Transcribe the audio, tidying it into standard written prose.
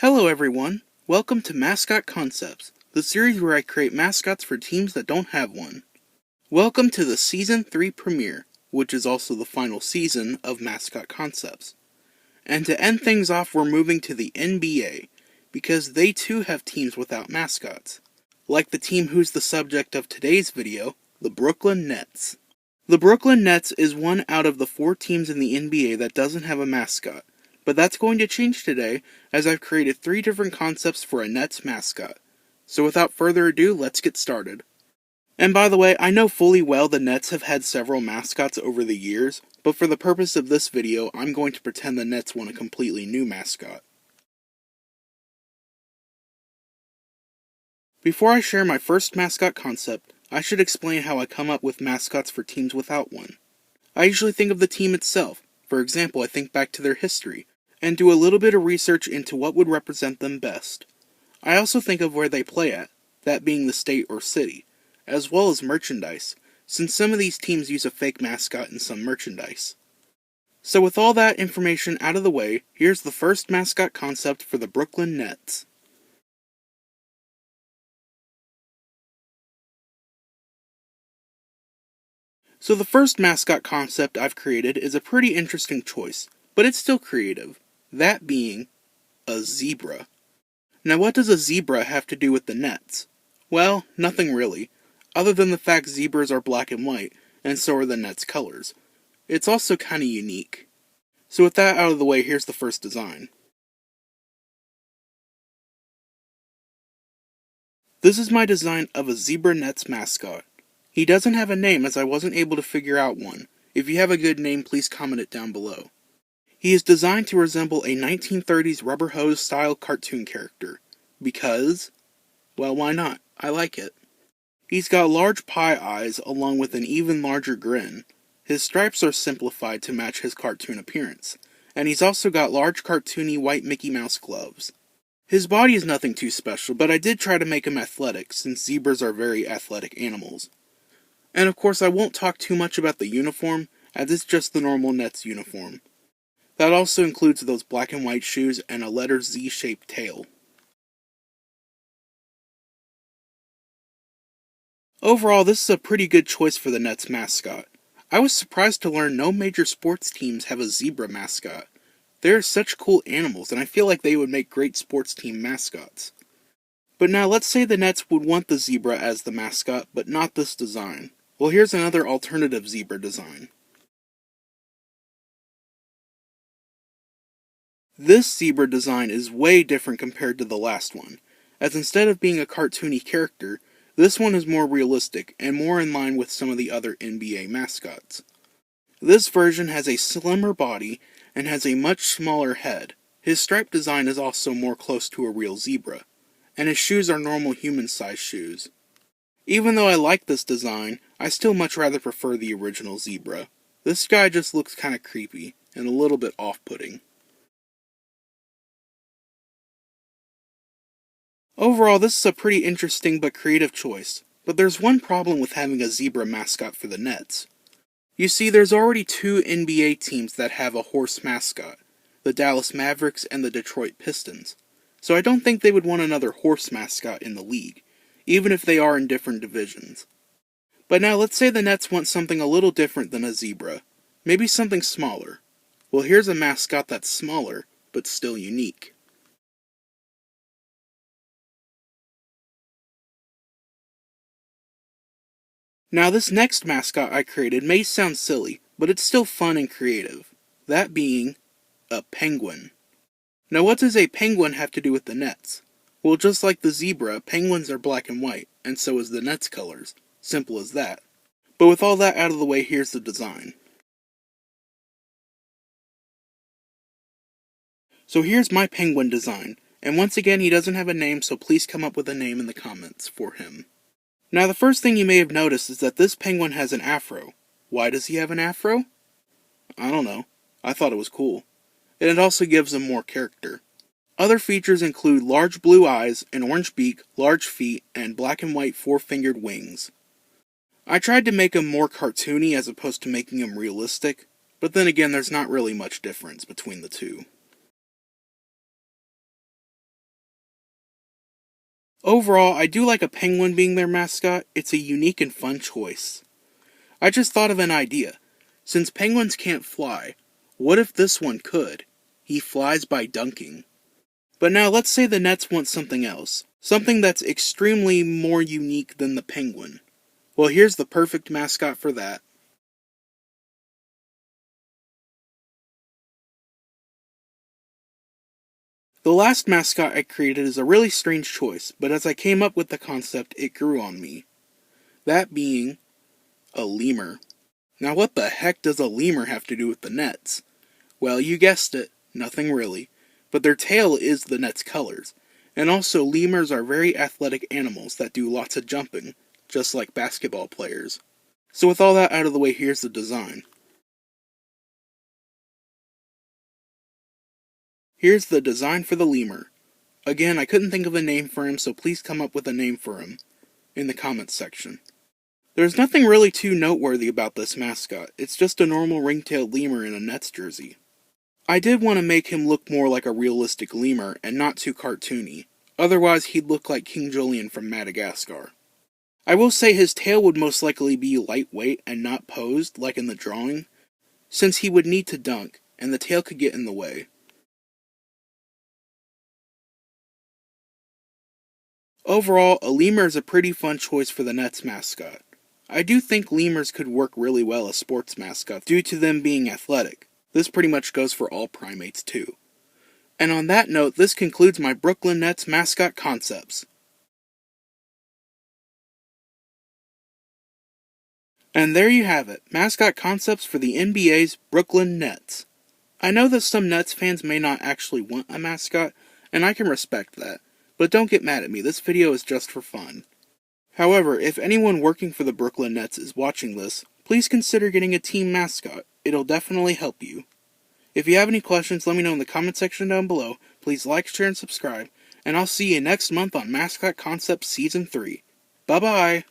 Hello everyone, welcome to Mascot Concepts, the series where I create mascots for teams that don't have one. Welcome to the Season 3 premiere, which is also the final season of Mascot Concepts. And to end things off, we're moving to the NBA, because they too have teams without mascots. Like the team who's the subject of today's video, the Brooklyn Nets. The Brooklyn Nets is one out of the 4 teams in the NBA that doesn't have a mascot. But that's going to change today, as I've created 3 different concepts for a Nets mascot. So without further ado, let's get started. And by the way, I know fully well the Nets have had several mascots over the years, but for the purpose of this video, I'm going to pretend the Nets want a completely new mascot. Before I share my first mascot concept, I should explain how I come up with mascots for teams without one. I usually think of the team itself. For example, I think back to their history, and do a little bit of research into what would represent them best. I also think of where they play at, that being the state or city, as well as merchandise, since some of these teams use a fake mascot in some merchandise. So with all that information out of the way, here's the first mascot concept for the Brooklyn Nets. So the first mascot concept I've created is a pretty interesting choice, but it's still creative, that being a zebra. Now what does a zebra have to do with the Nets? Well, nothing really, other than the fact zebras are black and white, and so are the Nets' colors. It's also kinda unique. So with that out of the way, here's the first design. This is my design of a zebra Nets mascot. He doesn't have a name as I wasn't able to figure out one. If you have a good name, please comment it down below. He is designed to resemble a 1930s rubber hose style cartoon character. Because, well, why not? I like it. He's got large pie eyes along with an even larger grin. His stripes are simplified to match his cartoon appearance. And he's also got large cartoony white Mickey Mouse gloves. His body is nothing too special, but I did try to make him athletic since zebras are very athletic animals. And of course I won't talk too much about the uniform, as it's just the normal Nets uniform. That also includes those black and white shoes and a letter Z-shaped tail. Overall, this is a pretty good choice for the Nets mascot. I was surprised to learn no major sports teams have a zebra mascot. They are such cool animals, and I feel like they would make great sports team mascots. But now let's say the Nets would want the zebra as the mascot, but not this design. Well, here's another alternative zebra design. This zebra design is way different compared to the last one, as instead of being a cartoony character, this one is more realistic and more in line with some of the other NBA mascots. This version has a slimmer body and has a much smaller head. His stripe design is also more close to a real zebra, and his shoes are normal human-sized shoes. Even though I like this design, I still much rather prefer the original zebra. This guy just looks kinda creepy, and a little bit off-putting. Overall, this is a pretty interesting but creative choice, but there's one problem with having a zebra mascot for the Nets. You see, there's already 2 NBA teams that have a horse mascot, the Dallas Mavericks and the Detroit Pistons, so I don't think they would want another horse mascot in the league, even if they are in different divisions. But now let's say the Nets want something a little different than a zebra, maybe something smaller. Well, here's a mascot that's smaller, but still unique. Now this next mascot I created may sound silly, but it's still fun and creative. That being a penguin. Now what does a penguin have to do with the Nets? Well, just like the zebra, penguins are black and white, and so is the Nets colors. Simple as that. But with all that out of the way, here's the design. So here's my penguin design, and once again he doesn't have a name, so please come up with a name in the comments for him. Now the first thing you may have noticed is that this penguin has an afro. Why does he have an afro? I don't know. I thought it was cool. And it also gives him more character. Other features include large blue eyes, an orange beak, large feet, and black and white 4-fingered wings. I tried to make him more cartoony as opposed to making him realistic, but then again there's not really much difference between the two. Overall, I do like a penguin being their mascot. It's a unique and fun choice. I just thought of an idea. Since penguins can't fly, what if this one could? He flies by dunking. But now let's say the Nets want something else. Something that's extremely more unique than the penguin. Well, here's the perfect mascot for that. The last mascot I created is a really strange choice, but as I came up with the concept, it grew on me. That being a lemur. Now what the heck does a lemur have to do with the Nets? Well, you guessed it, nothing really. But their tail is the Nets' colors. And also, lemurs are very athletic animals that do lots of jumping, just like basketball players. So with all that out of the way, here's the design. Here's the design for the lemur. Again, I couldn't think of a name for him, so please come up with a name for him in the comments section. There's nothing really too noteworthy about this mascot. It's just a normal ring-tailed lemur in a Nets jersey. I did want to make him look more like a realistic lemur and not too cartoony. Otherwise, he'd look like King Julian from Madagascar. I will say his tail would most likely be lightweight and not posed like in the drawing, since he would need to dunk, and the tail could get in the way. Overall, a lemur is a pretty fun choice for the Nets mascot. I do think lemurs could work really well as sports mascots due to them being athletic. This pretty much goes for all primates too. And on that note, this concludes my Brooklyn Nets mascot concepts. And there you have it, mascot concepts for the NBA's Brooklyn Nets. I know that some Nets fans may not actually want a mascot, and I can respect that, but don't get mad at me, this video is just for fun. However, if anyone working for the Brooklyn Nets is watching this, please consider getting a team mascot. It'll definitely help you. If you have any questions, let me know in the comment section down below. Please like, share, and subscribe. And I'll see you next month on Mascot Concepts Season 3. Bye-bye!